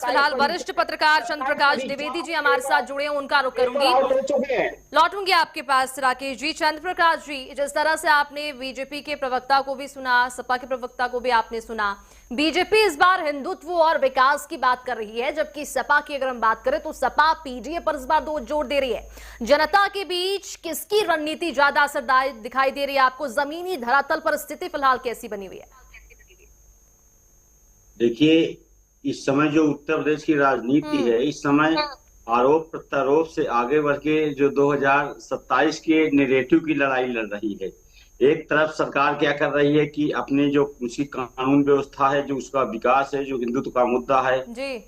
फिलहाल वरिष्ठ पत्रकार चंद्र प्रकाश द्विवेदी जी हमारे साथ जुड़े हैं, उनका रुख करूंगी। लौटूंगी आपके पास राकेश जी। चंद्र प्रकाश जी, जिस तरह से आपने बीजेपी के प्रवक्ता को भी सुना, सपा के प्रवक्ता को भी आपने सुना, बीजेपी इस बार हिंदुत्व और विकास की बात कर रही है, जबकि सपा की अगर हम बात करें तो सपा पीडीए पर इस बार जोर दे रही है। जनता के बीच किसकी रणनीति ज्यादा असरदार दिखाई दे रही है आपको? जमीनी धरातल पर स्थिति फिलहाल कैसी बनी हुई है? देखिए, इस समय जो उत्तर प्रदेश की राजनीति है, इस समय आरोप प्रत्यारोप से आगे बढ़ के जो 2027 के नैरेटिव की लड़ाई लड़ रही है। एक तरफ सरकार क्या कर रही है कि अपने जो उसकी कानून व्यवस्था है, जो उसका विकास है, जो हिंदुत्व का मुद्दा है,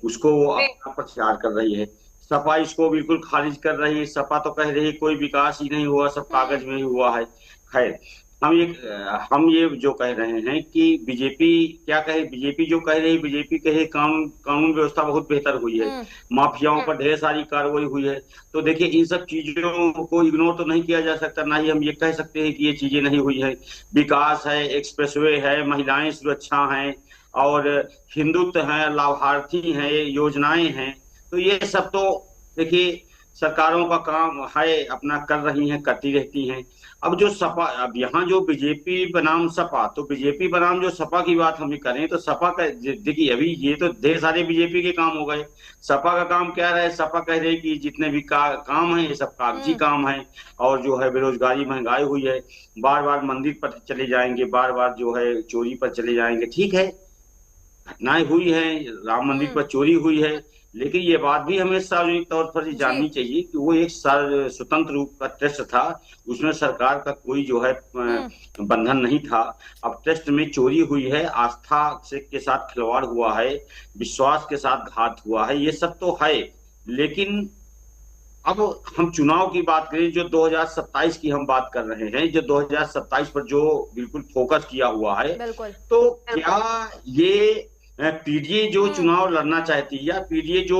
उसको वो अपना प्रचार कर रही है। सपा इसको बिल्कुल खारिज कर रही है। सपा तो कह रही है कोई विकास ही नहीं हुआ, सब कागज में ही हुआ है। खैर, हम ये जो कह रहे हैं कि बीजेपी क्या कहे, बीजेपी जो कह रही है, बीजेपी कहे कानून व्यवस्था बहुत बेहतर हुई है, माफियाओं पर ढेर सारी कार्रवाई हुई है। तो देखिए, इन सब चीजों को इग्नोर तो नहीं किया जा सकता, ना ही हम ये कह सकते हैं कि ये चीजें नहीं हुई है। विकास है, एक्सप्रेसवे है, महिलाएं सुरक्षा हैं, और हिंदुत्व है, लाभार्थी हैं, योजनाएं हैं। तो ये सब तो देखिए सरकारों का काम है, अपना कर रही हैं, करती रहती हैं। अब जो सपा, अब यहाँ जो बीजेपी बनाम सपा, तो बीजेपी बनाम जो सपा की बात हम करें तो सपा का देखिए, अभी ये तो ढेर सारे बीजेपी के काम हो गए। सपा का काम क्या रहे? सपा कह रहे कि जितने भी काम है ये सब कागजी काम है, और जो है बेरोजगारी, महंगाई हुई है, बार बार मंदिर पर चले जाएंगे, बार बार जो है चोरी पर चले जाएंगे। ठीक है, घटनाएं हुई हैं, राम मंदिर पर चोरी हुई है, लेकिन ये बात भी हमें सार्वजनिक तौर पर जाननी चाहिए कि वो एक स्वतंत्र रूप का टेस्ट था, उसमें सरकार का कोई जो है बंधन नहीं था। अब टेस्ट में चोरी हुई है, आस्था से के साथ खिलवाड़ हुआ है, विश्वास के साथ घात हुआ है, ये सब तो है। लेकिन अब हम चुनाव की बात करें, जो 2027 की हम बात कर रहे हैं, जो 2027 पर जो बिल्कुल फोकस किया हुआ है, तो क्या ये पीडीए जो चुनाव लड़ना चाहती है, या पीडीए जो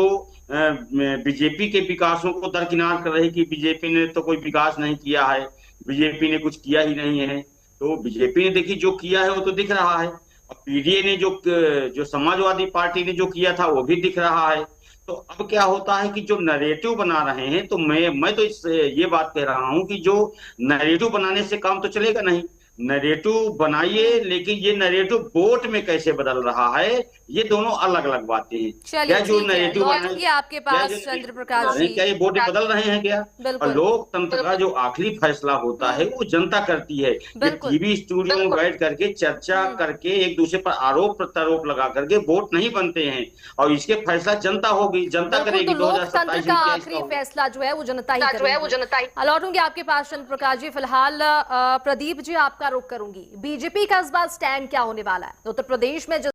बीजेपी के विकासों को दरकिनार कर रही कि बीजेपी ने तो कोई विकास नहीं किया है, बीजेपी ने कुछ किया ही नहीं है। तो बीजेपी ने देखिए जो किया है वो तो दिख रहा है, और पीडीए ने जो समाजवादी पार्टी ने जो किया था वो भी दिख रहा है। तो अब क्या होता है कि जो नैरेटिव बना रहे हैं, तो मैं तो ये बात कह रहा हूं कि जो नैरेटिव बनाने से काम तो चलेगा नहीं। नैरेटिव बनाइए, लेकिन ये नैरेटिव वोट में कैसे बदल रहा है, ये दोनों अलग अलग बातें हैं। क्या जो नैरेटिव आपके पास चंद्र प्रकाश जी, क्या ये वोट बदल रहे हैं क्या? और लोकतंत्र का जो आखिरी फैसला होता है वो जनता करती है। ये टीवी स्टूडियो में बैठ करके चर्चा करके एक दूसरे पर आरोप प्रत्यारोप लगा करके वोट नहीं बनते हैं, और इसके फैसला जनता होगी, जनता करेगी। 2027 का आखिरी फैसला जो है वो जनता ही करेगी। लौटूंगी आपके पास चंद्र प्रकाश जी। फिलहाल प्रदीप जी, आपका रुख करूंगी, बीजेपी का इस बार स्टैंड क्या होने वाला है उत्तर प्रदेश में?